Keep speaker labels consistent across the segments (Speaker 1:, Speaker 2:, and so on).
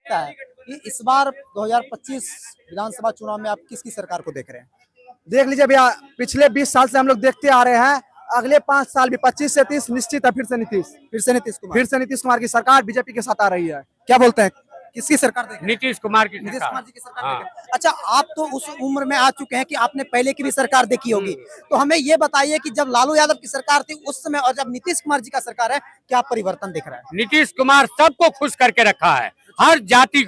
Speaker 1: लगता है कि इस बार 2025 विधानसभा चुनाव में आप किसकी सरकार को देख रहे हैं?
Speaker 2: देख लीजिए भैया, पिछले 20 साल से हम लोग देखते आ रहे हैं, अगले 5 साल भी 25 से 30 निश्चित है फिर से नीतीश कुमार की सरकार बीजेपी के साथ आ रही है।
Speaker 1: क्या बोलते हैं, किसकी सरकार देख रहे हैं?
Speaker 3: नीतीश कुमार की
Speaker 1: नीतीश
Speaker 3: सरकार।
Speaker 1: कुमार जी की सरकार
Speaker 3: हाँ।
Speaker 1: देख रहे हैं। अच्छा, आप तो उस उम्र में आ चुके हैं कि आपने पहले की भी सरकार देखी होगी, तो हमें ये बताइए कि जब लालू यादव की सरकार थी उस समय और जब नीतीश कुमार जी का सरकार है, क्या परिवर्तन दिख रहा है?
Speaker 3: नीतीश कुमार सबको खुश करके रखा है, हर जाति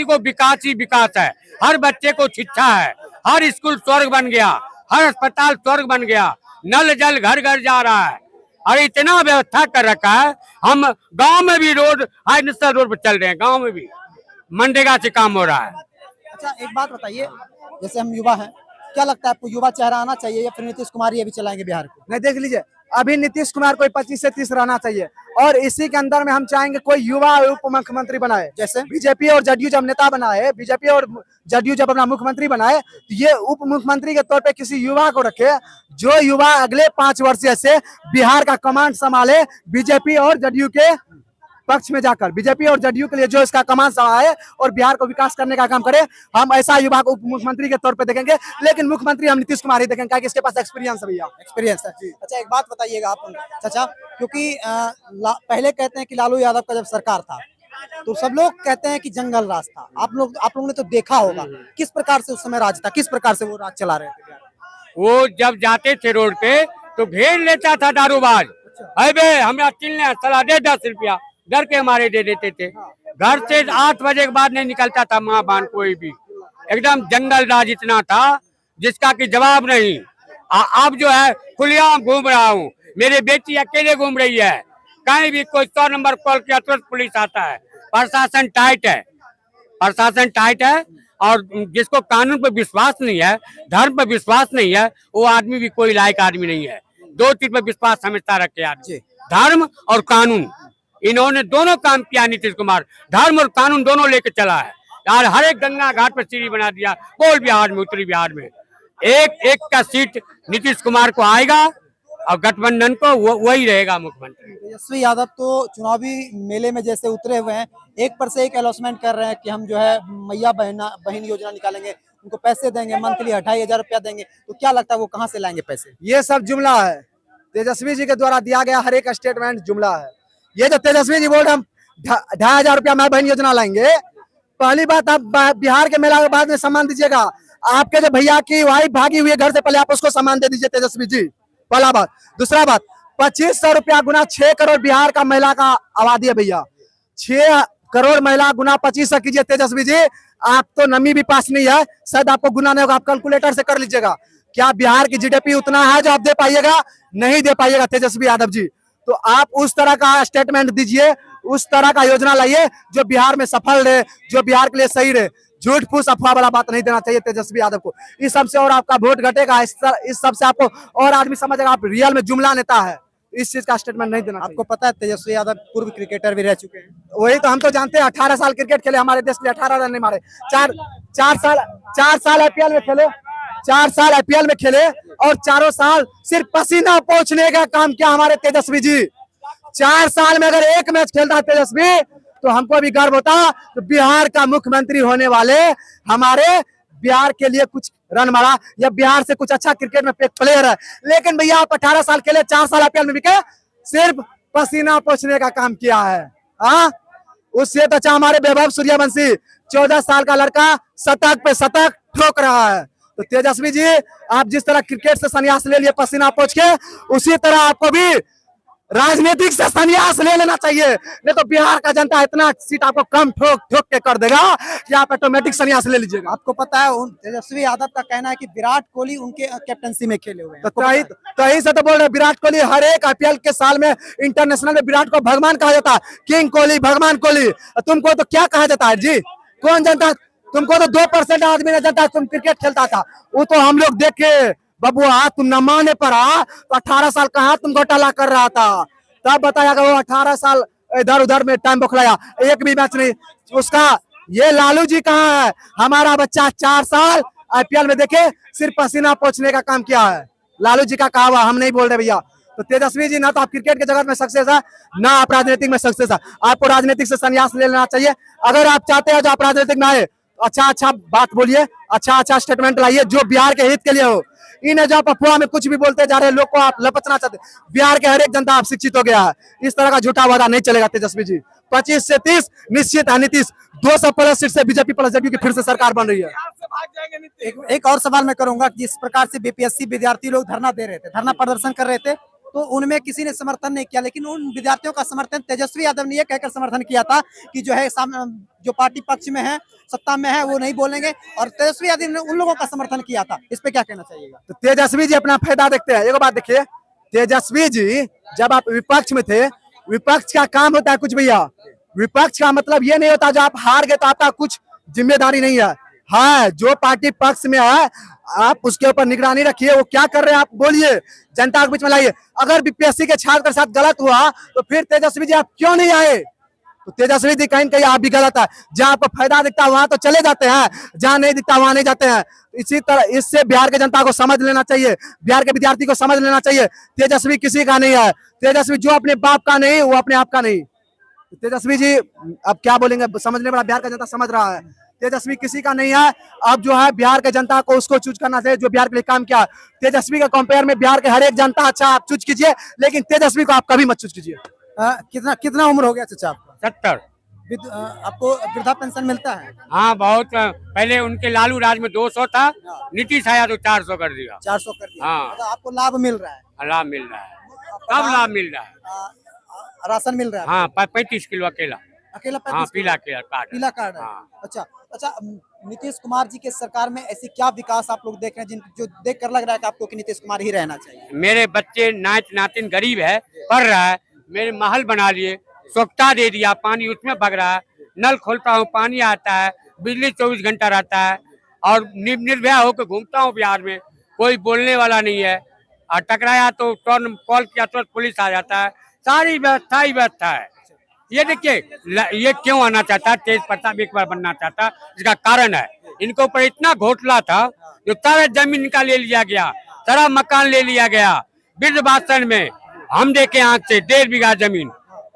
Speaker 3: को विकास ही विकास है, हर बच्चे को शिक्षा है, हर स्कूल स्वर्ग बन गया, हर अस्पताल स्वर्ग बन गया, नल जल घर घर जा रहा है और इतना व्यवस्था कर रखा है। हम गांव में भी रोड हाई नेशनल रोड पर चल रहे हैं, गांव में भी मनरेगा से काम हो रहा है।
Speaker 1: अच्छा, एक बात बताइए, जैसे हम युवा हैं, क्या लगता है आपको युवा चेहरा आना चाहिए या फिर नीतीश कुमार ये भी चलाएंगे बिहार को?
Speaker 2: नहीं, देख लीजिए, अभी नीतीश कुमार को 25 से 30 रहना चाहिए और इसी के अंदर में हम चाहेंगे कोई युवा उप मुख्यमंत्री बनाए।
Speaker 1: जैसे
Speaker 2: बीजेपी और जदयू जब नेता बनाए, बीजेपी और जदयू जब अपना मुख्यमंत्री बनाए, तो ये उप मुख्यमंत्री के तौर पे किसी युवा को रखे, जो युवा अगले 5 वर्ष से बिहार का कमांड संभाले, बीजेपी और जदयू के पक्ष में जाकर, बीजेपी और जदयू के लिए जो इसका कमान संभाले और बिहार को विकास करने का काम करे। हम ऐसा युवा को उप मुख्यमंत्री के तौर पे देखेंगे, लेकिन मुख्यमंत्री हम नीतीश कुमार ही देखेंगे, इसके पास एक्सपीरियंस है भैया,
Speaker 1: एक्सपीरियंस है। अच्छा, एक बात बताइएगा आप चाचा, क्योंकि पहले कहते हैं कि लालू यादव का जब सरकार था तो सब लोग कहते हैं कि जंगल राज था। आप लोगों ने तो देखा होगा किस प्रकार से उस समय राज था, किस प्रकार से वो राज चला रहे थे।
Speaker 3: वो जब जाते थे रोड पे तो घेर लेता था दारूबाज, अबे हमरा चिल्ले सलाह दे 10 रुपया, डर के हमारे दे देते थे। घर से 8 बजे के बाद नहीं निकलता था माँ बान कोई भी, एकदम जंगल राज इतना था जिसका कि जवाब नहीं। अब जो है खुलेआम घूम रहा हूँ, मेरी बेटी अकेले घूम रही है, कहीं भी कोई 100 नंबर कॉल किया तुरंत पुलिस आता है। प्रशासन टाइट है और जिसको कानून पर विश्वास नहीं है, धर्म पर विश्वास नहीं है, वो आदमी भी कोई लायक आदमी नहीं है। 2 चीज पर विश्वास हमेशा रखे आदमी, धर्म और कानून। इन्होंने दोनों काम किया, नीतीश कुमार धर्म और कानून दोनों लेके चला है यार। हर एक गंगा घाट पर सीढ़ी बना दिया, पूर्व बिहार में, उत्तरी बिहार में एक का सीट नीतीश कुमार को आएगा और गठबंधन को वही रहेगा मुख्यमंत्री।
Speaker 1: तेजस्वी यादव तो चुनावी मेले में जैसे उतरे हुए हैं, एक पर से एक अनाउंसमेंट कर रहे हैं कि हम जो है मैया बहन योजना निकालेंगे, उनको पैसे देंगे, मंथली 2500 रुपया देंगे। तो क्या लगता है वो कहाँ से लाएंगे पैसे?
Speaker 2: ये सब जुमला है, तेजस्वी जी के द्वारा दिया गया हर एक स्टेटमेंट जुमला है। ये जो तेजस्वी जी बोल रहे हम 2500 रुपया माँ बहन योजना लाएंगे, पहली बात आप बिहार के मेला के बाद में सम्मान दीजिएगा। आपके जो भैया की वाइफ भागी हुई है घर से, पहले आप उसको सम्मान दे दीजिए तेजस्वी जी, पहला बात। दूसरा बात, 2500 रुपया गुना 6 करोड़ बिहार का महिला का आबादी है भैया, 6 करोड़ महिला गुना 2500 कीजिए तेजस्वी जी। आप तो नमी भी पास नहीं है, शायद आपको गुना नहीं होगा, आप कैलकुलेटर से कर लीजिएगा। क्या बिहार की जीडीपी उतना है जो आप दे पाइएगा? नहीं दे पाइएगा तेजस्वी यादव जी। तो आप उस तरह का स्टेटमेंट दीजिए, उस तरह का योजना लाइए जो बिहार में सफल रहे, जो बिहार के लिए सही रहे। झूठ फूस अफवाह वाला बात नहीं देना चाहिए तेजस्वी यादव को। इस सबसे और आपका वोट घटेगा, इस सबसे आपको और आदमी समझेगा आप रियल में जुमला नेता है। इस चीज का स्टेटमेंट नहीं देना।
Speaker 1: आपको पता है तेजस्वी यादव पूर्व क्रिकेटर भी रह चुके हैं?
Speaker 2: वही तो हम तो जानते हैं, 18 साल क्रिकेट खेले हमारे देश के लिए, 18 रन नहीं मारे। 4 साल आईपीएल में खेले, 4 साल आईपीएल में खेले और 4 साल सिर्फ पसीना पोंछने का काम किया हमारे तेजस्वी जी। 4 साल में अगर एक मैच खेलता तेजस्वी तो हमको भी गर्व होता, तो बिहार का मुख्यमंत्री होने वाले हमारे बिहार के लिए कुछ रन मारा या बिहार से कुछ अच्छा क्रिकेट में प्लेयर है। लेकिन भैया आप 18 साल खेले, 4 साल आईपीएल में बिके, सिर्फ पसीना पोंछने का काम किया है। हाँ, उससे तो अच्छा हमारे वैभव सूर्यवंशी 14 साल का लड़का शतक पे शतक ठोक रहा है। तो तेजस्वी जी, आप जिस तरह क्रिकेट से संन्यास ले लिए पसीना पोंछ के, उसी तरह आपको भी राजनीतिक से संन्यास ले लेना चाहिए। नहीं तो बिहार का जनता इतना सीट आपको कम ठोक ठोक के कर देगा कि आप ऑटोमेटिक संन्यास ले लीजिएगा।
Speaker 1: आपको पता है तेजस्वी यादव का कहना है कि विराट कोहली उनके कैप्टनसी में खेले हुए हैं।
Speaker 2: तो यही से तो बोल रहे हैं, विराट कोहली हर एक आईपीएल के साल में इंटरनेशनल में विराट को भगवान कहा जाता है, किंग कोहली, भगवान कोहली। तुमको तो क्या कहा जाता है जी? कौन जनता? तुमको तो 2% आदमी ने जनता तुम क्रिकेट खेलता था, वो तो हम लोग देख के बबुआ तुम न माने पर तो 18 साल कहाँ तुम घोटाला कर रहा था, तब बताया वो 18 साल इधर उधर में टाइम बखलाया, एक भी मैच नहीं उसका। ये लालू जी कहाँ है? हमारा बच्चा 4 साल आईपीएल में देखे सिर्फ पसीना पोंछने का काम किया है। लालू जी का कहा हुआ, हम नहीं बोल रहे भैया। तो तेजस्वी जी ना तो आप क्रिकेट के जगत में सक्सेस है, ना आप राजनीतिक में सक्सेस है। आपको राजनीतिक से संन्यास ले लेना चाहिए। अगर आप चाहते हैं जो आप राजनीतिक में आए, अच्छा बात बोलिए, अच्छा स्टेटमेंट लाइए जो बिहार के हित के लिए हो। इन्हें जो आप अफवाह में कुछ भी बोलते जा रहे हैं, लोग को आप लपटना चाहते हैं। बिहार के हर एक जनता आप शिक्षित हो गया है। इस तरह का झूठा वादा नहीं चलेगा तेजस्वी जी। 25 से 30 निश्चित है नीतीश। 200 प्लस सीट से बीजेपी प्लस जदयू की फिर से सरकार बन रही है।
Speaker 1: एक और सवाल मैं करूंगा कि जिस प्रकार से बीपीएससी विद्यार्थी लोग धरना दे रहे थे, धरना प्रदर्शन कर रहे थे, तो उनमें किसी ने समर्थन नहीं किया, लेकिन उन विद्यार्थियों का समर्थन तेजस्वी यादव ने यह कहकर समर्थन किया था कि जो है जो पार्टी पक्ष में है, सत्ता में है, वो नहीं बोलेंगे, और तेजस्वी यादव ने उन लोगों का समर्थन किया था। इस पे क्या कहना चाहिएगा?
Speaker 2: तो तेजस्वी जी अपना फायदा देखते हैं। एक बात देखिए, तेजस्वी जी जब आप विपक्ष में थे, विपक्ष का काम होता है कुछ भैया, विपक्ष का मतलब ये नहीं होता जो आप हार गए तो आपका कुछ जिम्मेदारी नहीं है। हाँ, जो पार्टी पक्ष में है आप उसके ऊपर निगरानी रखिए, वो क्या कर रहे हैं आप बोलिए, जनता के बीच में लाइए। अगर बीपीएससी के छात्र के साथ गलत हुआ तो फिर तेजस्वी जी आप क्यों नहीं आए? तो तेजस्वी जी कहीं कहीं आप भी गलत है। जहाँ आपको फायदा दिखता है वहां तो चले जाते हैं, जहाँ नहीं दिखता वहां नहीं जाते हैं। इसी तरह इससे बिहार के जनता को समझ लेना चाहिए, बिहार के विद्यार्थी को समझ लेना चाहिए, तेजस्वी किसी का नहीं है। तेजस्वी जो अपने बाप का नहीं वो अपने आप का नहीं। तेजस्वी जी अब क्या बोलेंगे, समझने वाला बिहार का जनता समझ रहा है। तेजस्वी किसी का नहीं है। अब जो है बिहार के जनता को उसको चूज करना चाहिए जो बिहार के लिए काम किया। तेजस्वी के कंपेयर में बिहार के हर एक जनता अच्छा आप चूज कीजिए, लेकिन तेजस्वी को आप कभी मत चूज कीजिए।
Speaker 1: कितना उम्र हो गया चाचा आपका?
Speaker 3: 70।
Speaker 1: आपको वृद्धा पेंशन मिलता है?
Speaker 3: हाँ बहुत, पहले उनके लालू राज में 200 था, नीतीश आया तो 400 कर दिया।
Speaker 1: 400 कर दिया।
Speaker 3: हाँ।
Speaker 1: मतलब आपको लाभ मिल रहा है?
Speaker 3: लाभ मिल रहा है, सब लाभ मिल रहा है।
Speaker 1: राशन मिल रहा है?
Speaker 3: हाँ 35 किलो अकेला।
Speaker 1: अकेला
Speaker 3: हाँ
Speaker 1: 35
Speaker 3: पीला कार्ड।
Speaker 1: पीला कार्ड है।
Speaker 3: हाँ।
Speaker 1: अच्छा, नीतीश कुमार जी के सरकार में ऐसी क्या विकास आप लोग देख रहे हैं जो देख कर लग रहा है कि आपको कि नीतीश कुमार ही रहना चाहिए?
Speaker 3: मेरे बच्चे नातिन गरीब है, पढ़ रहा है, मेरे महल बना लिए, स्वच्छता दे दिया, पानी उसमें भग रहा है, नल खोलता हूँ पानी आता है, बिजली 24 घंटा रहता है, और निर्भया होकर घूमता हूँ बिहार में, कोई बोलने वाला नहीं है। और टकराया तो कॉल किया तो पुलिस आ जाता है, सारी व्यवस्था ही व्यवस्था है। ये देखिए, ये क्यों आना चाहता, तेज प्रताप एक बार बनना चाहता, इसका कारण है इनके ऊपर इतना घोटाला था, जो सारा जमीन का ले लिया गया, सारा मकान ले लिया गया। वृद्धवासन में हम देखे आंख से 1.5 बीघा जमीन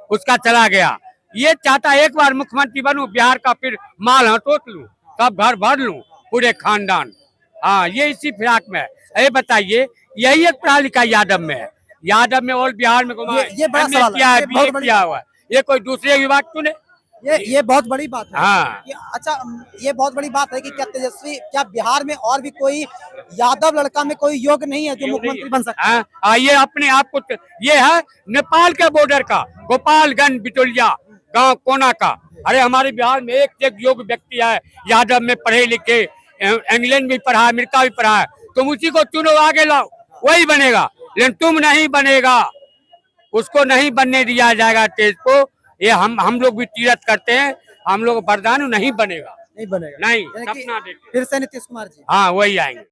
Speaker 3: उसका चला गया। ये चाहता एक बार मुख्यमंत्री बनूं, बिहार का फिर माल हटोट लूं, सब घर भर लूं, पूरे खानदान। हाँ, ये इसी फिराक में है। ये बताइए, यही एक पढ़ा लिखा यादव में है, यादव में और बिहार में घुमा,
Speaker 1: ये बड़ा सवाल
Speaker 3: किया
Speaker 1: है,
Speaker 3: है, बीए किया हुआ है, ये कोई दूसरे विभाग क्यों नहीं?
Speaker 1: ये बहुत बड़ी बात है।
Speaker 3: हाँ।
Speaker 1: अच्छा, ये बहुत बड़ी बात है कि क्या बिहार में और भी कोई यादव लड़का में कोई योग्य नहीं है जो मुख्यमंत्री बन सकता है?
Speaker 3: हाँ, ये अपने आप को, ये है नेपाल के बॉर्डर का, गोपालगंज बिटोलिया गांव कोना का। अरे हमारे बिहार में एक योग्य व्यक्ति है, यादव में पढ़े लिखे, इंग्लैंड भी पढ़ा, अमेरिका भी पढ़ा है, तुम उसी को चुनो, आगे लाओ, वही बनेगा। लेकिन तुम नहीं बनेगा, उसको नहीं बनने दिया जाएगा तेज को। ये हम लोग भी तीरथ करते हैं, हम लोग वरदान नहीं बनेगा,
Speaker 1: नहीं बनेगा,
Speaker 3: नहीं,
Speaker 1: यानी कि
Speaker 3: सपना देखिए।
Speaker 1: फिर से नीतीश कुमार जी?
Speaker 3: हाँ वही आएंगे।